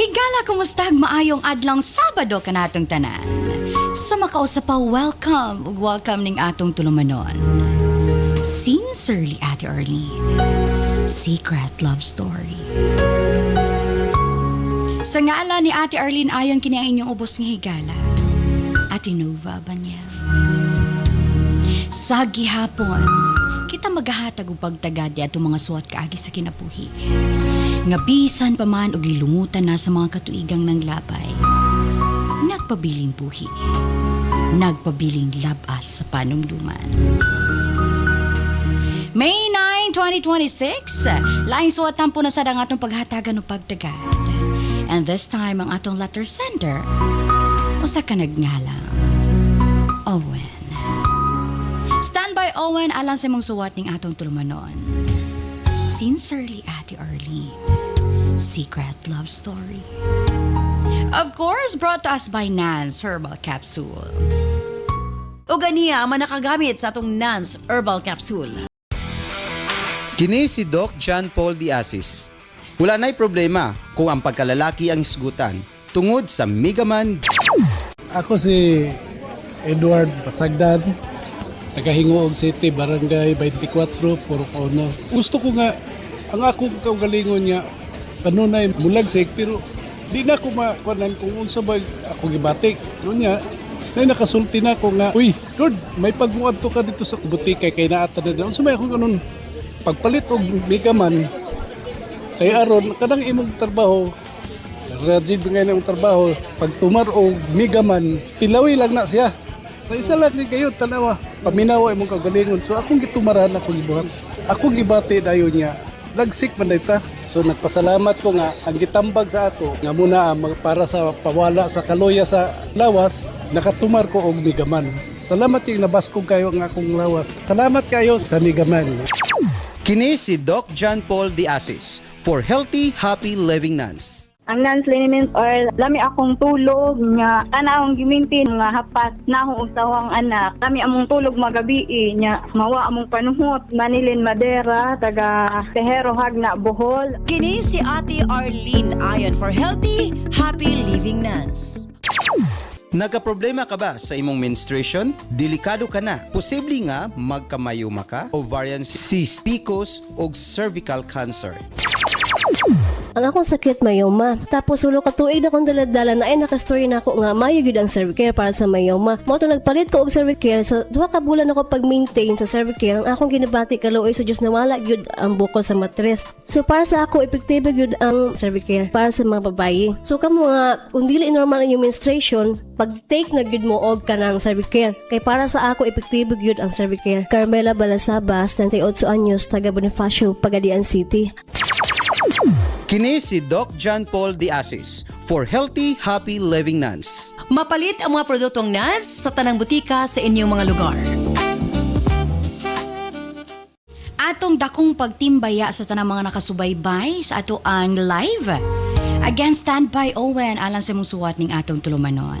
Higala, kumusta? Maayong adlang Sabado ka natong tanan. Sa makausap pa, welcome ning atong tulumanon. Sincerely, Ate Arlene. Secret Love Story. Sa ngalan ni Ate Arlene, ayon kini ang inyong ubos ng higala. Ate Nova Banyel. Sa gihapon, kita maghahatag og pagtagad di atong mga suwat kaagi sa kinabuhi. Nga bisan pa man og ilungutan na sa mga katuigang ng labay. Nagpabiling buhi. Nagpabiling labas sa panumduman. May 9, 2026, laing suwat tampo na sa atong paghatagan ng pagtagad. And this time, ang atong letter sender, usa ka nagngalang, Owen. Standby, Owen, alang sa mong suwat ning atong tulumanon. Sincerely, Ate Arlene. Secret Love Story. Of course, brought to us by Nance Herbal Capsule. O ganiya ang manakagamit sa atong Nance Herbal Capsule. Kini si Doc John Paul Diasis. Wala na'y problema kung ang pagkalalaki ang isgutan tungod sa Megaman. Ako si Edward Pasagdan, taga-Hingoog City, Barangay 24, Purok-Ono. Gusto ko nga, ang akong kaugalingon niya, kanunay mulagsik, pero di na ako makuanan kung unsa ba ako gibatik. Doon niya, na nakasulti na ako nga, uy, Lord, may pagmuad to ka dito sa butika kay naata na doon. Unsa may akong ganun, pagpalit og Megaman, kay aron kanang imong trabaho, rajid nga imong trabaho, pag tumar og Megaman, pilawi lang na siya. Sa isa lang ni kayo, tanawa, paminawa imong kagalingon. So akong gitumaran, akong gibuhat. Akong gibati dayon niya, lagsik man dayta. So nagpasalamat ko nga, ang gitambag sa ako, nga muna para sa pawala sa kaloya sa lawas, nakatumar ko og Megaman. Salamat yung nabaskog kayo ang akong lawas. Salamat kayo sa Megaman. Kini si Doc John Paul Diasis for Healthy, Happy Living Nuns. Ang non-liniment or lami akong tulog nga kana akong gimintin nga hapat na akong usawang anak. Lami among tulog magabi nya mawa among panuhot. Manilin Madera, taga Tehero Hagna, Bohol. Kini si Ate Arlene ayon for Healthy, Happy Living Nuns. Nagka-problema ka ba sa imong menstruation? Delikado ka na. Posible nga magkamayuma ka, ovarian cyst, PCOS o cervical cancer. Ang akong sakit mayoma. Tapos ulo ka tuig na kong daladala na ay nakastory na ako nga mayo gyud ang Cervicare para sa mayoma. Mo to nagpalit ko og Cervicare sa 2 ka bulan ako pag-maintain sa Cervicare. Ang akong ginabati kaluoy sa Dios na wala gyud ang bukol sa matres. So para sa ako epektibo gyud ang Cervicare para sa mga babayi. So kamo nga kung dili normal ang iyong menstruation, pag-take na gyud mo og kanang Cervicare. Kay para sa ako epektibo gyud ang Cervicare. Carmela Balasabas, 38 anyos, taga Bonifacio, Pagadian City. Kini si Doc John Paul Diasis for Healthy, Happy Living Nuns. Mapalit ang mga produktong Nance sa tanang butika sa inyong mga lugar. Atong dakong pagtimbaya sa tanang mga nakasubaybay sa ato ang live. Again, stand by Owen alang sa mong suwat ning atong tulumanon.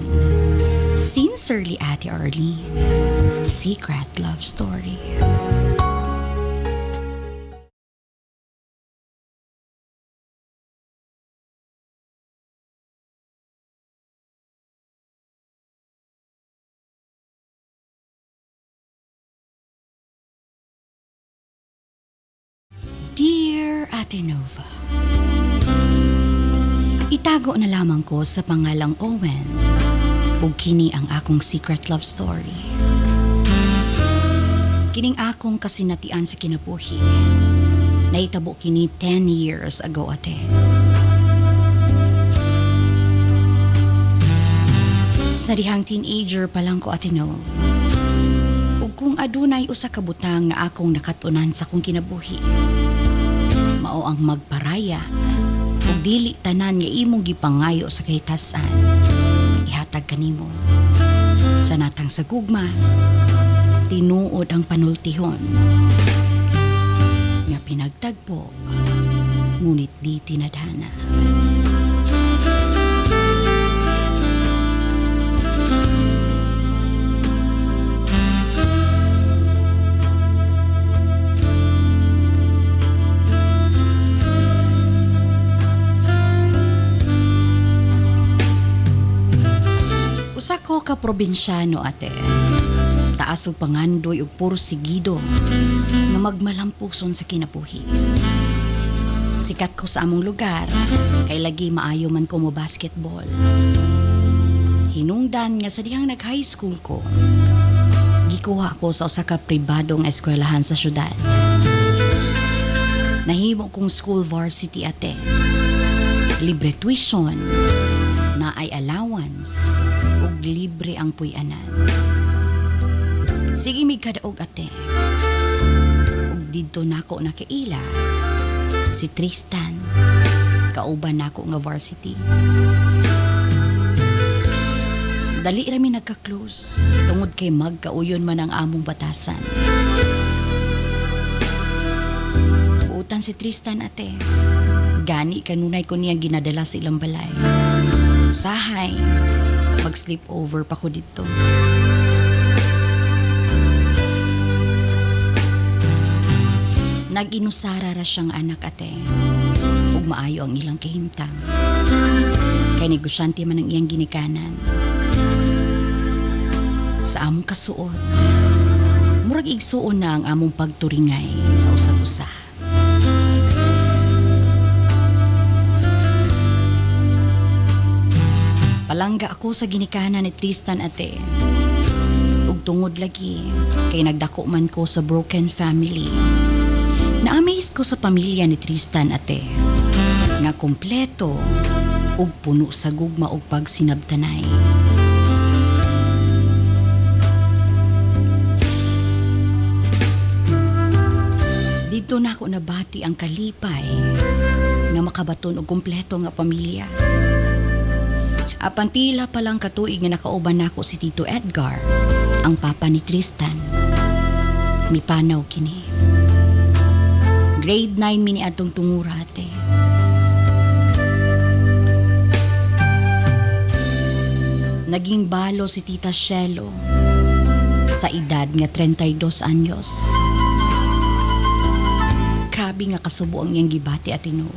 Sincerely, Ate Arlene. Secret Love Story. Dear Ate Nova, itago na lamang ko sa pangalang Owen ug kini ang akong secret love story. Kining akong kasinatian sa kinabuhi. Naitabo kini 10 years ago, ate. Sa dihang teenager pa lang ko, Ate Nov. Ug kung adunay usa ka butang nga akong nakatunan sa kong kinabuhi. Mao ang magparaya ug dili tanan nga imong gipangayo sa kahitasan ihatag kanimo sa natang sagugma tinuod ang panultihon nga pinagtagpo ngunit di tinadhana. ka probinsyano ate. Taas og pangandoy ug puro sigido nga magmalampuson sa kinabuhi. Sikat ko sa among lugar kay lagi maayo man ko mo basketball. Hinungdan nga sa dihang nag-high school ko, gikuha ko sa usa ka pribadong eskwelahan sa syudad. Nahimo kong school varsity ate. Libre tuition, na ay allowance, ug libre ang puy-anan. Sige mig kadaog ate. Ug didto nako nakaila si Tristan, kauban nako nga varsity. Dali rami nagka-close tungod kay magkauyon man ang among batasan. Utan si Tristan ate. Gani kanunay ko niya ginadala sa ilang balay. Usahay, mag-sleep over pa ko dito. Nag-inusara ra siyang anak ate. Ug maayo ang ilang kahimtang. Kay negosyante man ang iyang ginikanan. Sa among kasuod, murag igsuon na ang among pagturingay sa usag-usa. Palangga ako sa ginikanan ni Tristan ate. Ug tungod lagi kay nagdako man ko sa broken family. Na-amazed ko sa pamilya ni Tristan ate. Nga kompleto ug puno sa gugma ug pagsinabtanay. Dito na ako nabati ang kalipay nga makabaton og kompleto nga pamilya. Apan pila pa lang katuig nga nakauban nako si Tito Edgar, ang papa ni Tristan. Mipanaw kini. Grade 9 mini atong tungura ate. Naging balo si Tita Shelo sa edad nga 32 anyos. Grabe nga kasubo ang iyang gibati ate Nov.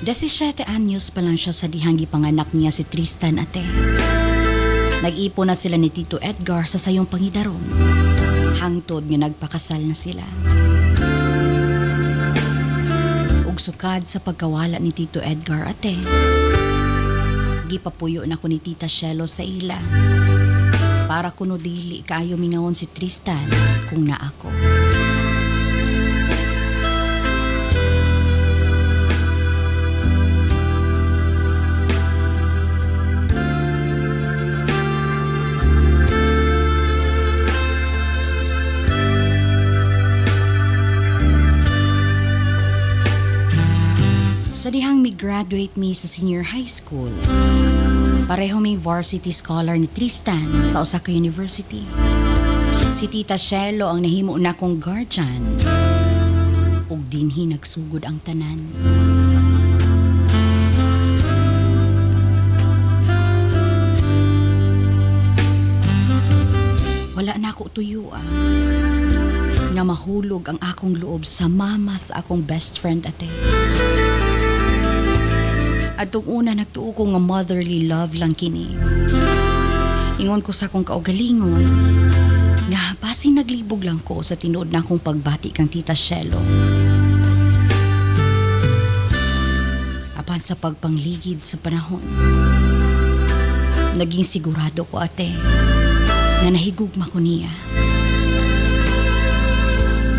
Desisete anyos pa lang siya sa dihang gipanganak niya si Tristan ate. Nag-ipon na sila ni Tito Edgar sa sayong pangidaron. Hangtod nga nagpakasal na sila. Ug sukad sa pagkawala ni Tito Edgar ate, gipapuyo na ko ni Tita Shelo sa ila para kuno dili kaayo mingawon si Tristan kung na ako. Sa dihang mi-graduate mi sa senior high school, pareho mi varsity scholar ni Tristan sa usa ka university. Si Tita Shelo ang nahimo na kong guardian ug dinhi nagsugod ang tanan. Wala na ako tuyo nga mahulog ang akong loob sa mama sa akong best friend ate. At tong una nagtuo ko nga motherly love lang kini. Ingon ko sa akong kaugalingon nga basing naglibog lang ko sa tinuod na akong pagbati kang Tita Shelo. Apan sa pagpangligid sa panahon, naging sigurado ko ate na nahigugma ko niya.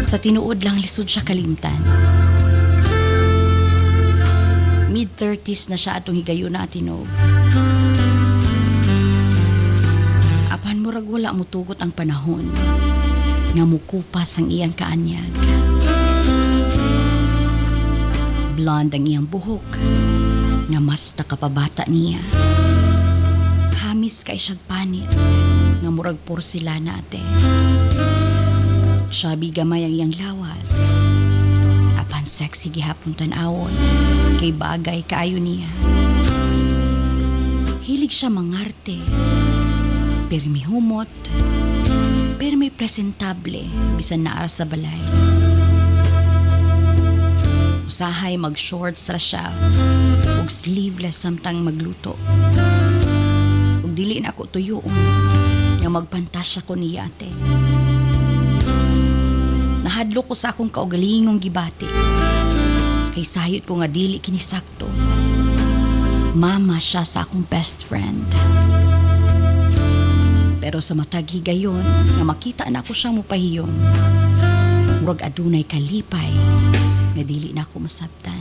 Sa tinuod lang lisod siya kalimtan. Mid-30s na siya atong higayon na Atinov. Apan murag wala mo tugot ang panahon nga mukupas ang iyang kaanyag. Blonde ang iyang buhok nga mas nakapabata niya. Hamis kay siyang panit nga murag porselana ate. Chubby gamay ang iyang lawas. Apan sexy gihapon tan-awon kay bagay kaayo niya. Hilig siya mangarte, pero mihumot, pero may presentable bisan naara sa balay. Usahay mag-shorts ra siya ug sleeveless samtang magluto. Ug dili na ako tuyoon nga magpantasya ko niya ate. Nahadlo ko sa akong kaugalingong gibati. Kay sayot ko nga dili kini sakto. Mama siya sa akong best friend. Pero sa matag higayon nga makita na ako siyang mupahiyong, murag adunay kalipay nga dili na ako masabtan.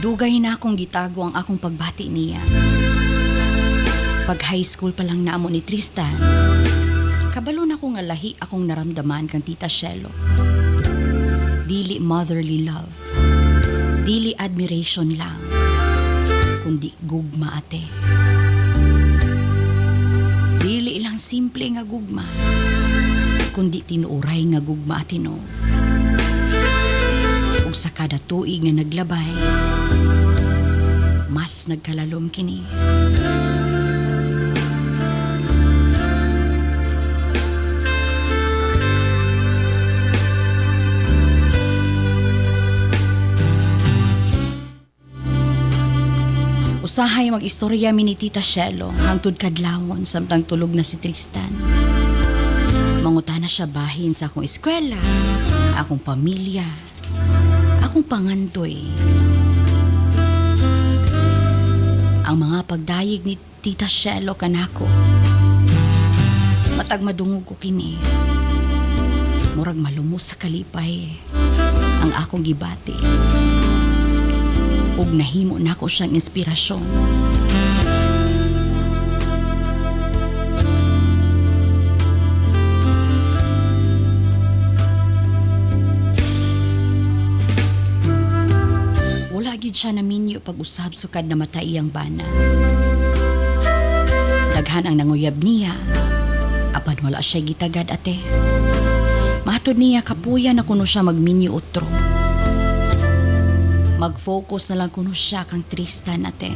Dugay na akong gitago ang akong pagbati niya. Pag high school pa lang naamo ni Tristan, kabalo na ko nga lahi akong naramdaman kang Tita Shelo. Dili motherly love, dili admiration lang, kundi gugma ate. Dili lang simple nga gugma, kundi tinuuray nga gugma ate Nov. Ug sa kada tuig na naglabay, mas nagkalalom kini. Usahay mag-istorya mi ni Tita Shelo hangtod kadlawon samtang tulog na si Tristan. Mangutana siya bahin sa akong eskwela, akong pamilya, akong pangandoy. Ang mga pagdayig ni Tita Shelo kanako, matag madungog ko kini. Murag malumos sa kalipay ang akong gibati. Ug nahimo na ko siyang inspirasyon. Wala gid siya naminyo pag-usab sukad na matay iyang bana. Daghan ang nanguyab niya, apan wala siya gitagad ate. Matod niya kapuya na kuno siya magminyo utro. Mag-focus na lang kuno siya kang Tristan ate.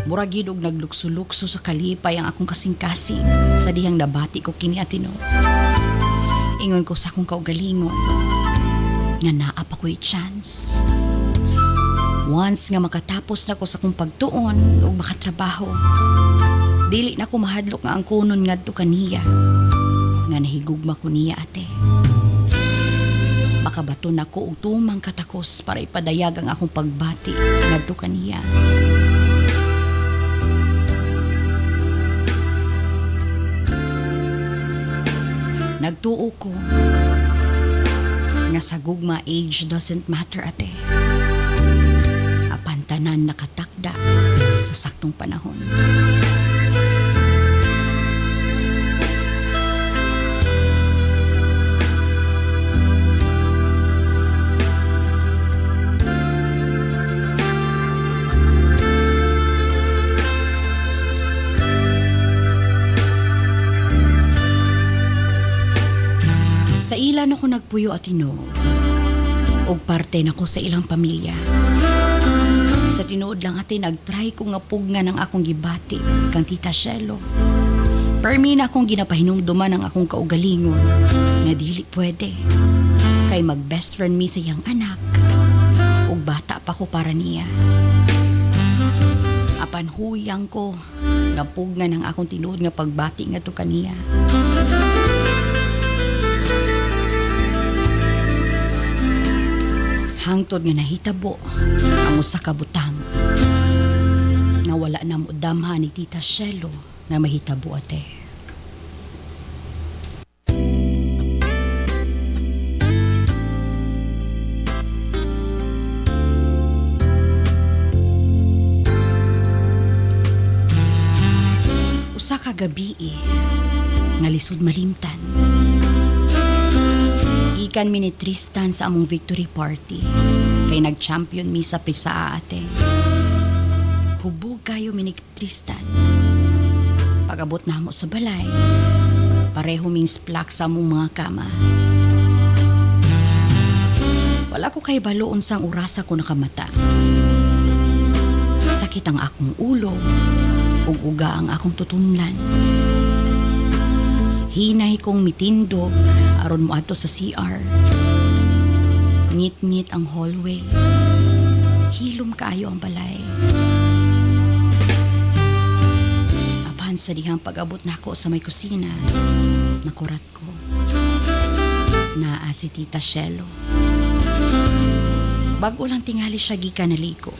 Murag gid og naglukso-lukso sa kalipay ang akong kasing-kasing sa dihang nabati ko kini ate Nov. Ingon ko sa akong kaugalingon nga naa pa ko'y chance. Once nga makatapos na ko sa akong pagtuon o makatrabaho, dili na ko mahadlok nga ang kunon ngadto kaniya nga nahigugma ko niya ate. Makabato na ko og tumang katakos para ipadayag ang akong pagbati ngadto kaniya. Nagtuo ko nga sa gugma age doesn't matter ate. Apan tanan nakatakda sa saktong panahon. Sa ilan ako nagpuyo at Nov, og parte na ko sa ilang pamilya. Sa tinuod lang ate nagtry ko nga pugna ng akong gibati kang Tita Shelo. Permi na akong ginapahinumduman ang akong kaugalingon nga dili pwede. Kay mag best friend mi sa iyang anak, og bata pa ko para niya. Apan huyang ko nga pugna ng akong tinuod nga pagbati nga to kaniya. Hangtod nga nahitabo ang usa ka butang nga wala na mo damhan ni Tita Shelo nga mahitabo ate. Usa ka gabi nga lisod malimtan. Gikan mi ni Tristan sa among victory party. Kay nag-champion mi sa prisaa ate. Hubog kayo mi ni Tristan. Pag-abot na mo sa balay, pareho ming splak sa among mga kama. Wala ko kay baloon sang orasa ko nakamata. Sakit ang akong ulo, ug uga ang akong tutunlan. Hinay kong mitindog aron mo ato sa CR. Ngit-ngit ang hallway. Hilom kaayo ang balay. Apan sa dihang pag-abot nako sa may kusina, nakurat ko. Naa si Tita Shelo. Bago lang tingali siya gikan naliko.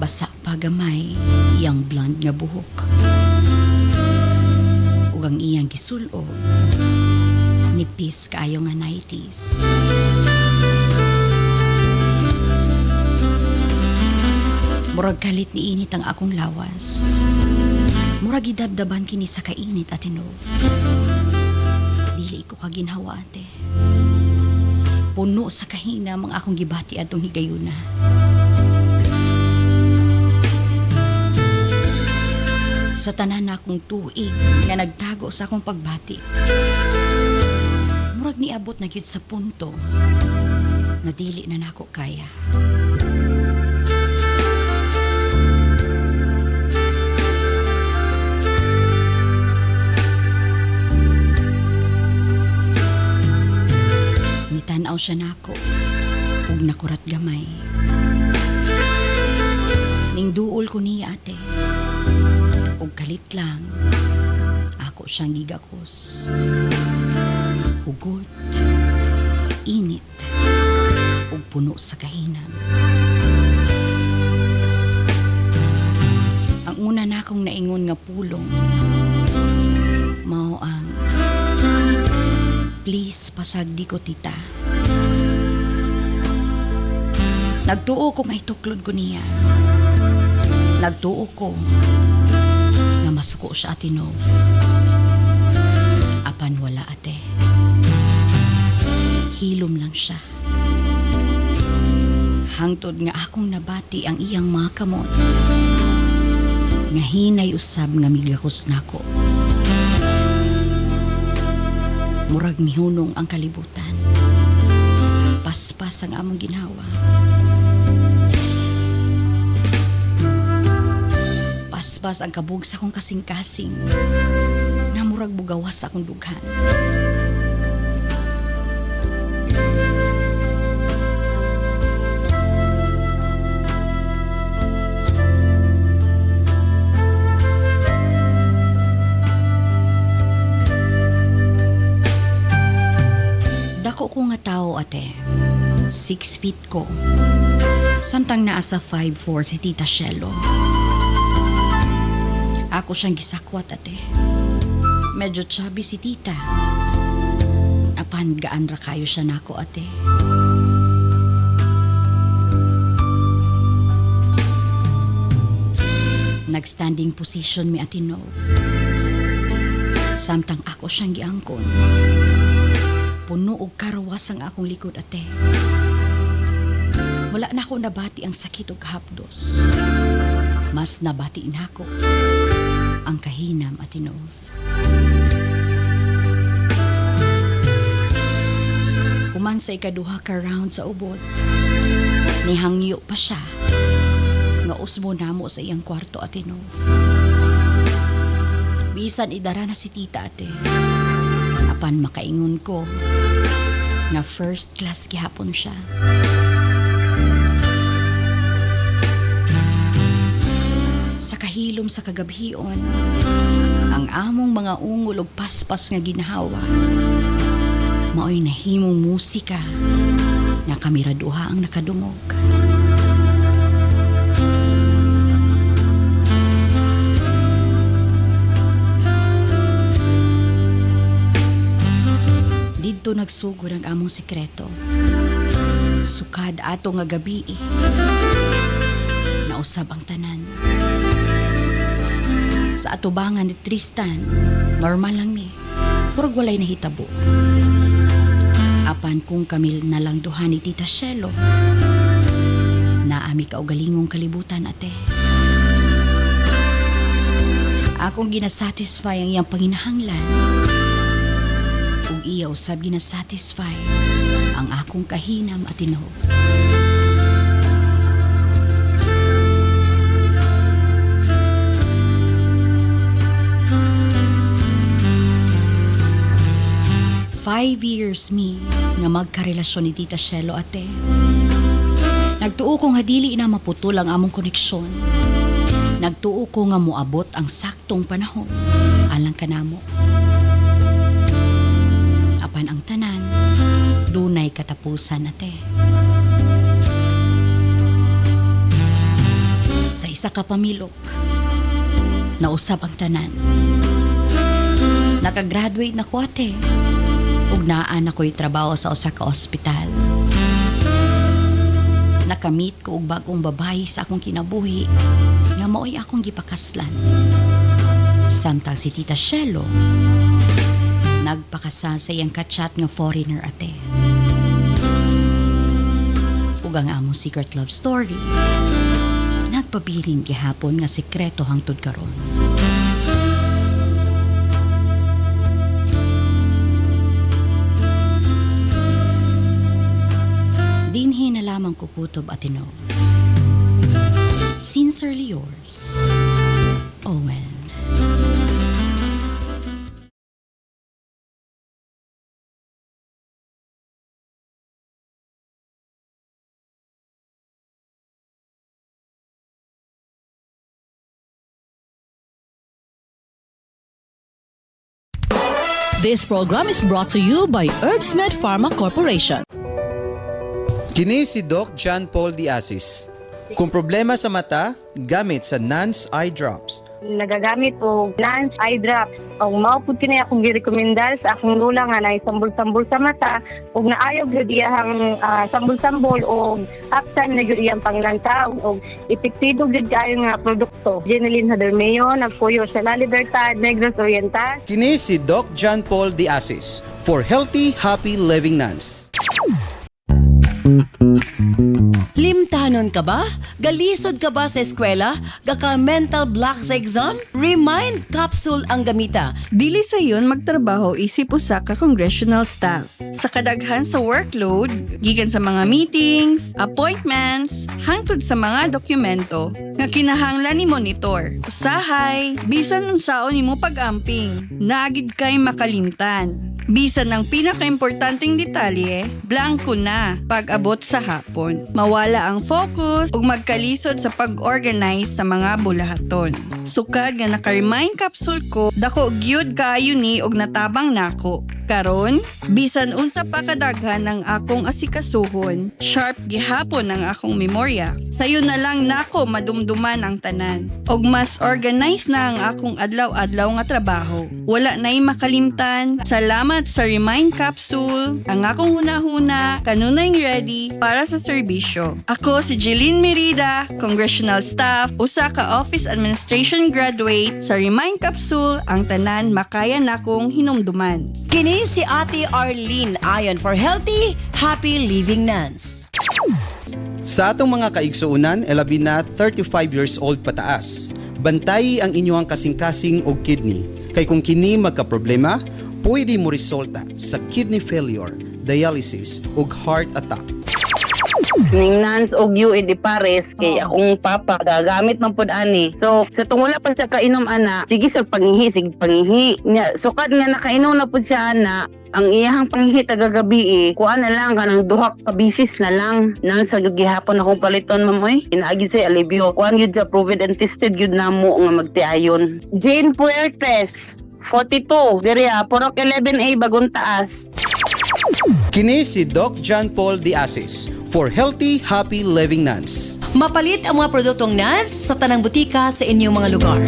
Basa pa gamay iyang blonde nga buhok. Ug ang iyang gisulod, nipis kaayo nga 90s. Murag kalit ni init ang akong lawas. Murag idabdaban kini sa kainit, Ate Nov. Dili ko kaginhawa, ate. Puno sa kahina ang akong gibati atong higayuna. Sa tanan na akong tuig nga nagtago sa akong pagbati. Murag niabot na gyud sa punto na dili na nako kaya. Nitanaw siya nako ug nakurat gamay. Ning duol ko niya, ate. Ug kalit lang, ako siyang gigakos. Hugot, init, ug puno sa kahinam. Ang una na akong naingon nga pulong, mao ang, please pasagdi ko, tita. Nagtuo ko may tuklod ko niya. Nagtuo ko nga masuko siya, Ate Nov. Apan wala, ate. Hilom lang siya. Hangtod nga akong nabati ang iyang mga kamot. Nga hinay usab nga migakos nako. Murag mihunong ang kalibutan. Paspas ang among ginhawa. Paspas ang kabug sa akong kasing-kasing na murag bugawas sa akong dughan. Dako ko nga tao, ate. 6 feet ko. Samtang naa sa 5'4" si Tita Shelo. Ako siyang gisakwat, ate. Medyo chubby si tita. Apan gaan ra kayo siya nako, ate. Nag-standing position mi, Ate Nov. Samtang ako siyang giangkon. Puno og karawas ang akong likod, ate. Wala na ako nabati ang sakit og hapdos. Mas nabati na ako ang kahinam, Ate Nov. Human sa ikaduha ka round sa ubos, nihangyo pa siya nga usbo namo sa iyang kwarto, Ate Nov. Bisan idara na si tita, ate. Apan makaingon ko nga first class gihapon siya. Sa kahilom sa kagabhion, ang among mga ungol ug paspas nga ginhawa, maoy nahimong musika nga kami ra duha ang nakadungog. Dito nagsugod ang among sikreto. Sukad ato nga gabi, nausab ang tanan. Sa atubangan ni Tristan, normal lang mi. Murag walay nahitabo. apan kung kami nalang duha ni Tita Shelo. Naami ka og galingong kalibutan, ate. Akong ginasatisfy ang iyang panginahanglan. Ug iya usab ginasatisfy ang akong kahinam at tinuod. Five years mi nga magkarelasyon ni Tita Shelo, ate. Nagtuo ko nga dili na maputol ang among koneksyon. Nagtuo ko nga moabot ang saktong panahon alang kanamo. Apan ang tanan, dunay katapusan, ate. Sa isa ka pamilok, nausab ang tanan. Nakagraduate na ko, ate. Ug naan ako'y trabaho sa usa ka ospital. Nakamit ko og bagong babae sa akong kinabuhi nga mao'y akong gipakaslan. Samtang si Tita Shelo nagpakasal sa iyang kachat nga foreigner, ate. Ug ang among secret love story nagpabilin gihapon nga sekreto hangtod karon. Dinhi na lamang kukutob, Ate Nov. Sincerely yours, Owen. This program is brought to you by Herbsmed Pharma Corporation. Kini si Doc John Paul Diasis. Kung problema sa mata, gamit sa Nance Eye Drops. Nagagamit po Nance Eye Drops. Ang maupod kinay akong girekomendar sa akong lula nga na sambol-sambol sa mata ug naayo gyud iyang sambol-sambol o aksan na gyud iyang panglantaw ug epektibo gyud kaayo nga produkto. Jenilyn Hadermeo nagpuyo sa La Libertad, Negros Oriental. Kini si Doc John Paul Diasis for Healthy, Happy Living Nance. Limtanon ka ba? Galisod ka ba sa eskwela? Gaka mental block sa exam? Remind capsule ang gamita. Dili sa yon magtrabaho isip usa ka congressional staff. Sa kadaghan sa workload, gikan sa mga meetings, appointments, hangtod sa mga dokumento nga kinahanglan ni monitor. Usahay, bisan unsaon nimo pag-amping, naagid kay makalimtan. Bisan ang pinaka-importanting detalye, blanco na pag-abot sa hapon. Mawala ang focus ug magkalisod sa pag-organize sa mga bulahaton. Sukad nga naka-remind capsule ko, dako gyud kaayo ni og natabang nako. Karon, bisan unsa pa kadaghan ng akong asikasuhon, sharp gihapon ang akong memorya. Sayo na lang nako madumduman ang tanan. Og mas organized na ang akong adlaw-adlaw nga trabaho. Wala na'y makalimtan. Salamat sa Remind Capsule. Ang akong hunahuna, kanunay ready para sa serbisyo. Ako si Jeline Merida, Congressional Staff, usa ka Office Administration graduate sa Remind Capsule, ang tanan makaya nakong hinumduman. Kini si Ate Arlene ayon for Healthy, Happy Living Nance. Sa atong mga kaigsuunan, labi na 35 years old pataas. Bantayi ang inyong kasing-kasing og kidney. Kay kung kini magka-problema, pwede mo resulta sa kidney failure, dialysis ug heart attack. Ning Nance og UAD pares kay akong papa gagamit man pud ani. So sa tungwala pa siya kainom ana, sige sa pangihi nya sukad nga nakainom na pud siya ana. Ang iyahang pangihi tagagabi kuan na lang kanang duha ka bisis na lang nang sa gihapon akong paliton mamoy inaagi sa alivio kuan gyud sa proven and tested gyud namo nga magtiayon. Jane Puertes 42 diri Purok 11A Bagong Taas. Kini si Doc John Paul Diasis for Healthy, Happy Living Nance. Mapalit ang mga produktong Nance sa tanang butika sa inyong mga lugar.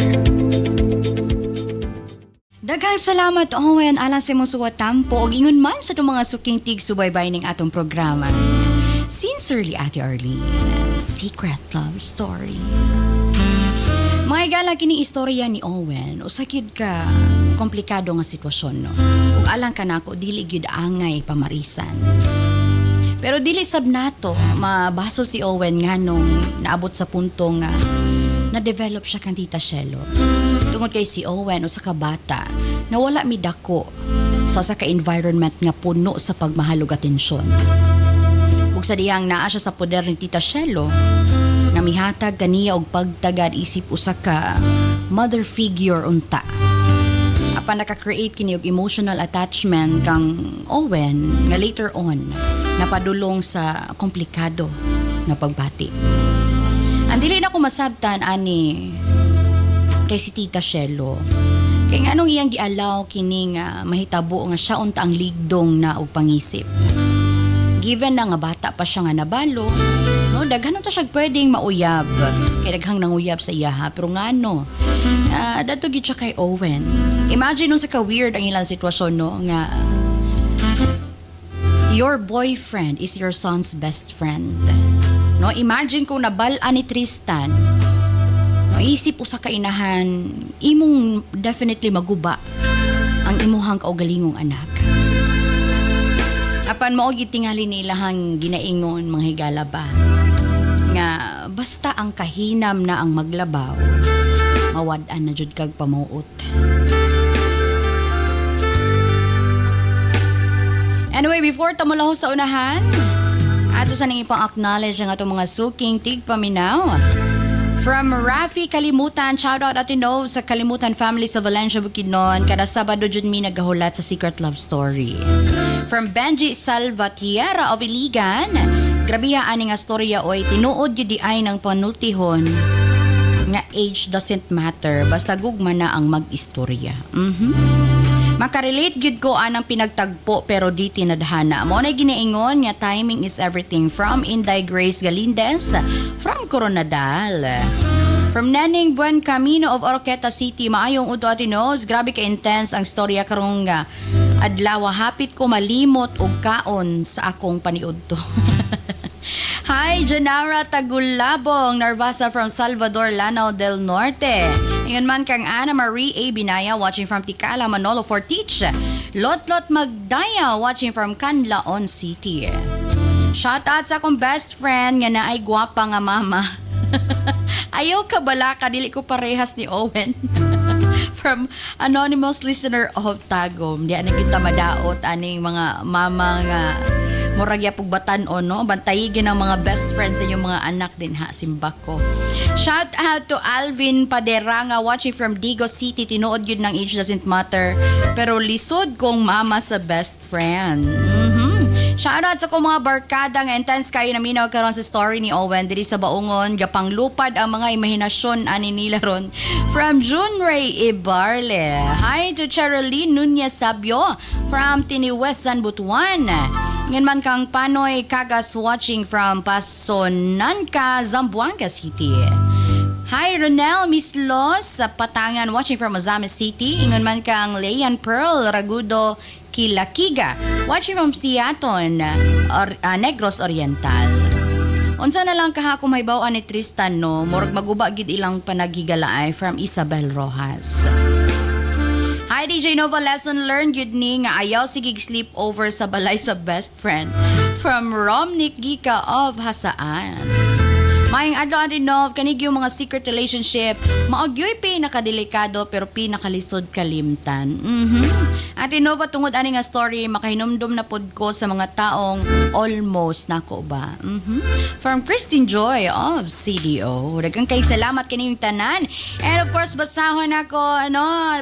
Daghang salamat, Owen, alang sa imong suwatampo og ingon man sa itong mga suking tig subaybay ning atong programa. Sincerely, Ate Arlene, Secret Love Story. Mga igala Samtala kini istorya ni Owen, usakid ka komplikado nga sitwasyon no. Ug alang ka nako dili gyud angay pamarisan. Pero dili sab nato mabaso si Owen nga nung naabot sa punto nga na-develop siya kan Tita Shelo. Tungod kay si Owen usa ka bata nga wala mi dako sa usa ka environment nga puno sa pagmahal ug atensyon. Ug sa diyang naa siya sa poder ni Tita Shelo, nga mihatag kaniya og pagtagad isip usa ka mother figure unta. Apan naka-create kini og emotional attachment kang Owen nga later on napadulong sa komplikado nga pagbati. Ang dili na ko masabtan ani kay si Tita Shelo. Kay nganong iyang gialaw kini nga mahitabo nga siya unta ang ligdong na og pangisip. Given na nga bata pa siya nga nabalo, no, daghan ta siya pwedeng mauyab. Kay daghang nanguyab sa iya ha, pero ngano? Dato gid siya kay Owen. Imagine nung sa ka-weird ang ilang sitwasyon no nga your boyfriend is your son's best friend. No, imagine kung nabal-an ni Tristan. No, isip usa ka inahan, imong definitely maguba ang imuhang kaugalingong anak. Apan mao gitingali nila hang ginaingon mga higala ba nga basta ang kahinam na ang maglabaw mawad-an na jud kag pamuot. Anyway, before tamulaho sa unahan, ato sa nang ipang-acknowledge ang atong mga suking tigpaminaw. From Rafi Kalimutan, shoutout at Nov sa Kalimutan family sa Valencia, Bukidnon. Kada Sabado jud mi nagahulat sa Secret Love Story. From Benji Salvatierra of Iligan, grabiha ani nga storya oy tinuod gyud di ay ng panultihon nga age doesn't matter basta gugma na ang mag-istorya. Makarelate gyud ko anang pinagtagpo pero di tinadhana. Mo na ginaingon nga timing is everything. From Inday Grace Galindez, from Coronadal. From Nening Buen Camino of Oroqueta City, maayong uto atinos, grabe ka intense ang storya karong nga adlaw hapit ko malimot og kaon sa akong paniudto. Hi, Janara Tagulabong, Narvasa from Salvador, Lanao del Norte. Ingon man kang Ana Marie A. Binaya, watching from Tikala, Manolo Fortich. Lot Magdaya, watching from Canlaon City. Shoutout sa akong best friend nga naay gwapa nga mama. Ayaw ka bala ka, dili ko parehas ni Owen. From anonymous listener of Tagum. Di na kita madaot aning mga mama nga murag yapog batan-on no, bantayigin ang mga best friends sa inyong mga anak din ha, simbako. Shout out to Alvin Paderanga, watching from Digo City. Tinuod yun ng age doesn't matter, pero lisod kong mama sa best friend. Shout out sa kong mga barkada nga intense kayo na minaw karon sa story ni Owen diri sa Baungon, gapang lupad ang mga imahinasyon ani nila ron. From June Ray Ibarle. Hi to Cheryline Nunez Sabio from Tiniwesan, Butuan. Ngayon man kang Panoy Kagas, watching from Pasonanca, Zamboanga City. Hi, Ronel Mislos sa Patangan, watching from Ozamis City. Ingon man kang Leyan Pearl Ragudo Kilakiga, watching from Siaton, Negros Oriental. Unsa na lang kaha kung may bawaan ni Tristan no, murag maguba gid ilang panagigalaay, from Isabel Rojas. Hi, DJ Nova, lesson learned yun ni nga ayaw sigig sleep over sa balay sa best friend. From Romnick Gika of Hasaan. Maayong adlaw atin Nov, kanig yung mga secret relationship, maagyoy pinakadelikado pero pinakalisod kalimtan. Atin Nova, tungod ani nga story, makahinumdum na pod ko sa mga taong almost nako ba. From Christine Joy of CDO. Daghang kay salamat kini yung tanan. And of course, basahon ako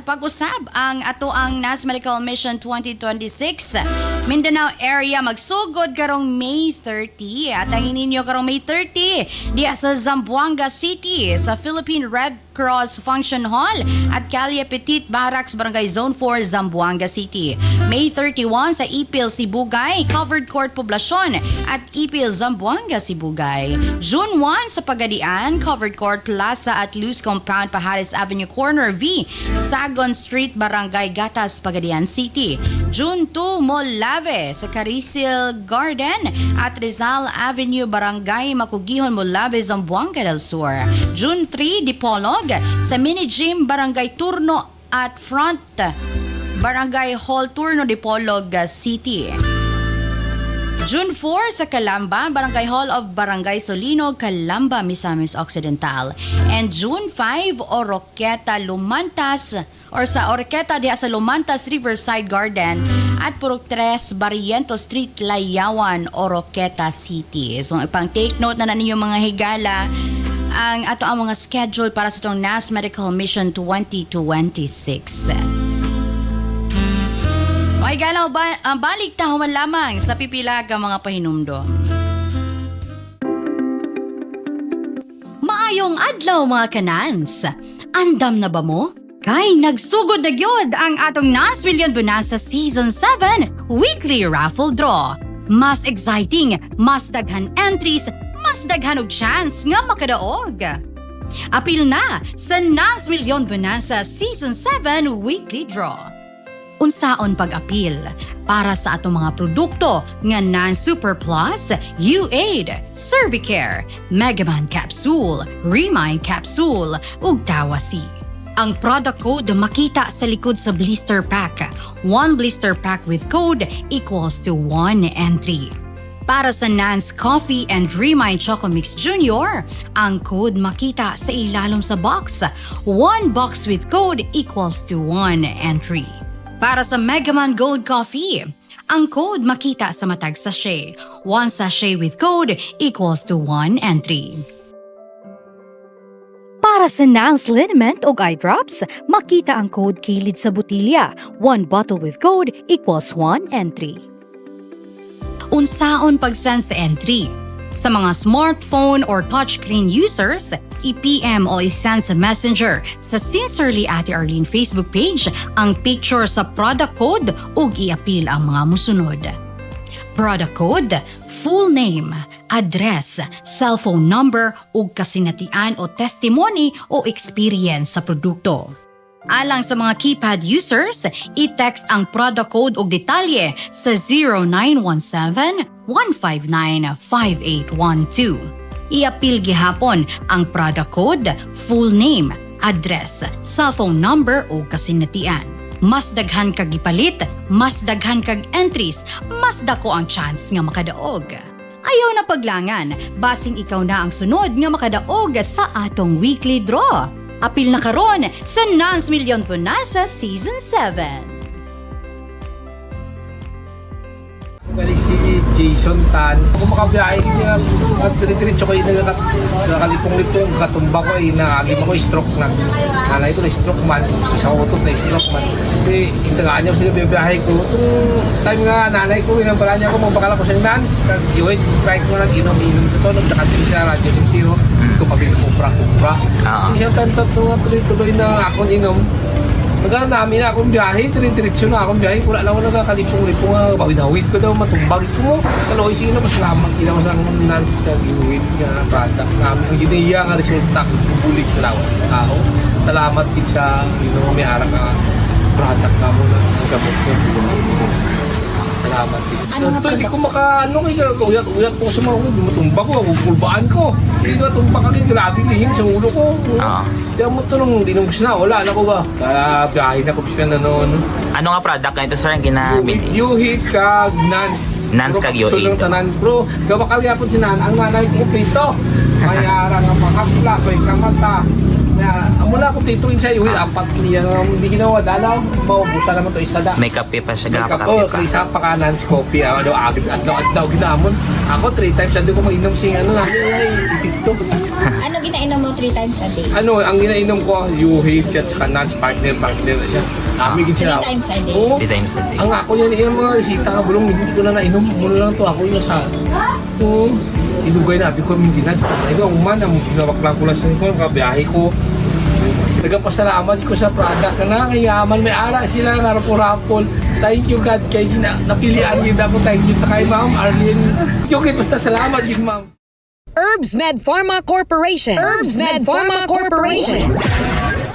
pag-usab ang ato ang NAS Medical Mission 2026 Mindanao area magsugod karong May 30 at ang ininyo karong May 30 diya sa Zamboanga City sa Philippine Red Cross Function Hall at Calle Petit Barracks, Barangay Zone 4, Zamboanga City. May 31 sa Ipil, Sibugay, Covered Court Poblasyon at Ipil, Zamboanga, Sibugay. June 1 sa Pagadian, Covered Court Plaza at Luz Compound, Pahares Avenue Corner V, Sagon Street, Barangay Gatas, Pagadian City. June 2, Molave sa Carisil Garden at Rizal Avenue, Barangay Makugihon, Molave, Zamboanga del Sur. June 3, Dipolog Inog sa Mini Gym Barangay Turno at Front Barangay Hall Turno Dipolog City. June 4 sa Calamba, Barangay Hall of Barangay Solinog, Calamba, Misamis Occidental. And June 5, Oroqueta, Lumantas, or sa Oroqueta diha sa Lumantas Riverside Garden at Purok 3, Barriento Street, Layawan, Oroqueta City. So ipang take note na ninyo mga higala ang ato ang mga schedule para sa itong NAS Medical Mission 2026. May galaw balik tahuan lamang sa pipilag ang mga pahinumdom. Maayong adlaw mga kanans. Andam na ba mo? Kay nagsugod na gyud ang atong NAS Million Bonanza Season 7 Weekly Raffle Draw. Mas exciting, mas daghan entries, mas daghan og chance nga makadaog. Apil na sa NAS Million Bonanza Season 7 Weekly Draw. Unsaon pag-apil para sa atong mga produkto nga NAN Super Plus, U8, Cervicare, Megaman Capsule, Remind Capsule ug Tawasi. Ang product code makita sa likod sa blister pack. 1 blister pack with code equals to 1 entry. Para sa Nance Coffee and Remind Choco Mix Junior, ang code makita sa ilalom sa box. 1 box with code equals to 1 entry. Para sa Megaman Gold Coffee, ang code makita sa matag sachet. 1 sachet with code equals to 1 entry. Para sa Nance Liniment o Eye Drops, makita ang code kilid sa botilya. 1 bottle with code equals 1 entry. Unsaon pag-send sa entry? Sa mga smartphone or touchscreen users, i-PM o i-send sa Messenger sa Sincerely Ate Arlene Facebook page ang picture sa product code ug i-apil ang mga musunod. Product code, full name, address, cellphone number ug kasinatian o testimony o experience sa produkto. Alang sa mga keypad users, i-text ang product code ug detalye sa 0917-159-5812. I-apil gihapon ang product code, full name, address, cellphone number ug kasinatian. Mas daghan kag gipalit, mas daghan kag entries, mas dako ang chance nga makadaog. Ayaw na paglangan, basing ikaw na ang sunod nga makadaog sa atong weekly draw. Apil na karon sa NANS Million Bonanza Season 7. Gali si Jason Tan. Kung makabiyahe niya, diretso ko yung nakalipong-lipong katumba ko, nagagim ako stroke na. Nanay ko na stroke man, isang utot na stroke man. Kasi intagaan niya sila biyahe ko. Itong time nga nanay ko, inambala niya ako, magbakala ko sa NANS. Iwait, try ko lang inom-inom ito. Nung nakating siya, Radio Link Zero. Ito kami kupra-kupra. Isang tanto tuloy-tuloy na ako inom. Magkano namin na akong biyahe, diretso na akong biyahe. Wala lang ako nagkakalipong-lipong, bawid-awid ko daw, matumbag ko. Kaloy sino, mas lamang ginawa sa NANS kag-iwid nga product namin. Ang ginaya nga resulta, bulig sa lawas ng tao. Salamat din sa may arang nga product na mo na gamot ko. Salamat din. Ito, hindi ko uyat po sa mga matumba ko, pulbaan ko. Hindi ko matumba ka din, grabe lihim sa ulo ko. Diyan mo ito nung dinubos na, wala na ko ba? Kaya biyahe na ko sila na noon. Ano nga product na ito, sir, ang ginamit? U8 kag NANS. NANS kag U8. Sulong tanan pro. Gawa kagaya po si Nan, ang nanay ko pito. Mayara nga pakapla, may samata. Mula ko pituin sa U8, apat niya. Hindi ginawa dalaw, maubusan naman ito isa da. May kape pa siya, may kape pa. Isa pa ka NANS coffee. Adlaw ginamon. Ako 3 times a day ko mag-inom siya. Ito. Ano ginainom mo 3 times a day? Ang ginainom ko, U8 at saka NANS partner na siya. Amigin siya. 3 times a day? Oo. 3 times a day. Ang ako yan, yung mga resita, bulong hindi ko na nainom. Muna lang to ako yung sa... Oo. Inugay na, ko yung ginas. Ikaw, umana, ginawak lang ko lang sa ito, kabiyahe ko. Nagpasalamat ko sa product na nangayaman. May ara sila na rapol-rapol. Thank you God, kay napilian niyo na po. Thank you sa kay Ma'am Arlene. Okay, basta salamat yun, Ma'am. Herbs Med Pharma Corporation. Herbs Med Pharma Corporation.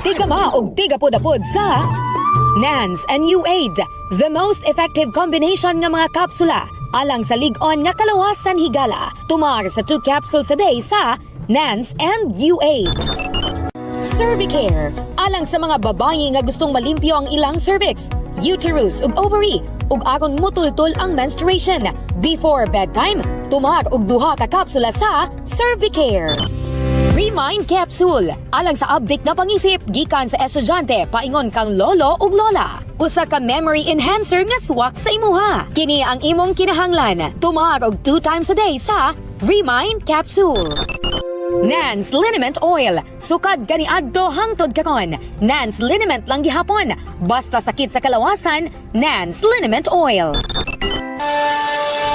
Tiga ma og tiga pud-apod sa NANS and U8, the most effective combination nga mga kapsula alang sa lig-on nga kalawasan higala. Tumar sa 2 capsules a day sa NANS and U8. Cervicare, alang sa mga babae nga gustong malimpyo ang ilang cervix, uterus ug ovary, ug agon mutultol ang menstruation. Before bedtime, tumag og duha ka kapsula sa Cervicare. Remind Capsule, alang sa update na pangisip gikan sa estudyante paingon kang lolo ug lola. Usa ka memory enhancer nga swak sa imuha. Kini ang imong kinahanglan. Tumag og 2 times a day sa Remind Capsule. Nance Liniment Oil. Sukad gani adto hangtod kakon. Nance Liniment lang gihapon. Basta sakit sa kalawasan, Nance Liniment Oil.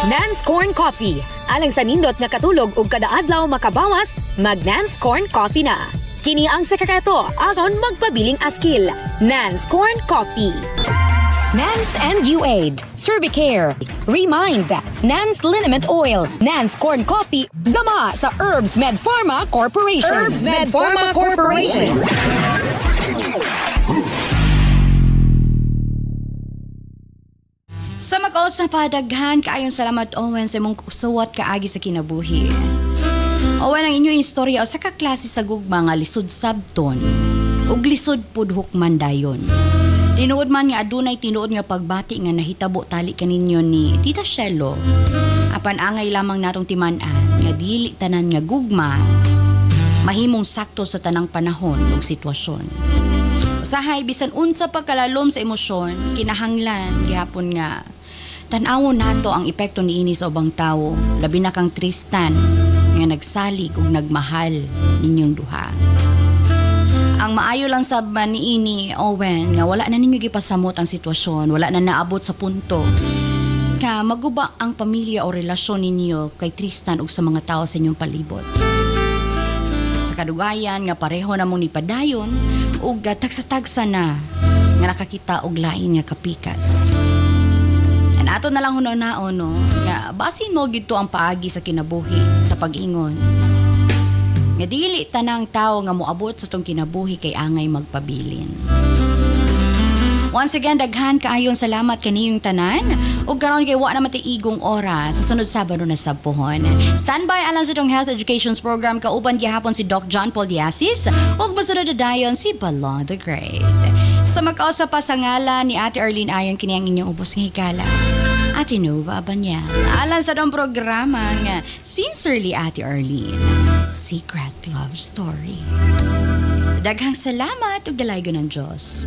Nance Corn Coffee. Alang sa nindot nga katulog ug kada adlaw makabawas, mag Nance Corn Coffee na. Kini ang sekreto agon magpabiling askil. Nance Corn Coffee. Nance and UAID, Cervicare, Remind, Nance Liniment Oil, Nance Corn Coffee, gama sa Herbs Med Pharma Corporation. Herbs Med Pharma Corporation. Sa mag-o sa padaghan, kaayong salamat Owen sa imong suwat kaagi sa kinabuhi. Owen, ang inyong istorya o sa kaklase sa gugma nga lisod sabton ug lisod pud hukman dayon. Tinuod man nga adunay tinuod nga pagbati nga nahitabo tali kaninyo ni Tita Shelo. Apan angay lamang natong timan-an nga dili tanan nga gugma mahimong sakto sa tanang panahon ug sitwasyon. Usahay bisan unsa pagkalalom sa emosyon, kinahanglan gihapon nga tan-awon nato ang epekto niini sa ubang tawo, labi na kang Tristan nga nagsalig ug nagmahal ninyong duha. Ang maayo lang sa niini, Owen, nga wala na ninyo gipasamot ang sitwasyon, wala na naabot sa punto nga maguba ang pamilya o relasyon ninyo kay Tristan ug sa mga tao sa inyong palibot. Sa kadugayan nga pareho na mong nipadayon ug tagsa-tagsa na nga nakakita og lain nga kapikas. Ato na lang hunaon no, nga basin mo gito ang paagi sa kinabuhi sa pag-ingon. Nga dili tanang tao nga moabot sa tong kinabuhi kay angay magpabilin. Once again, daghan kaayon salamat kaniyong tanan ug karon kay wa na matiigong oras sa sunod Sabado na sabpuhon. Standby alang sa tong health educations program kauban gihapon si Doc John Paul Diasis ug basunod na dayon si Balong the Great. Sa mag-ausa pa sa ngalan ni Ate Arlene ayon kini ang inyong ubos nga higala. Ate Nova Abanyal. Alang sa tong programa nga Sincerely Ate Arlene, Secret Love Story. Daghang salamat ug dalaygon ng Diyos.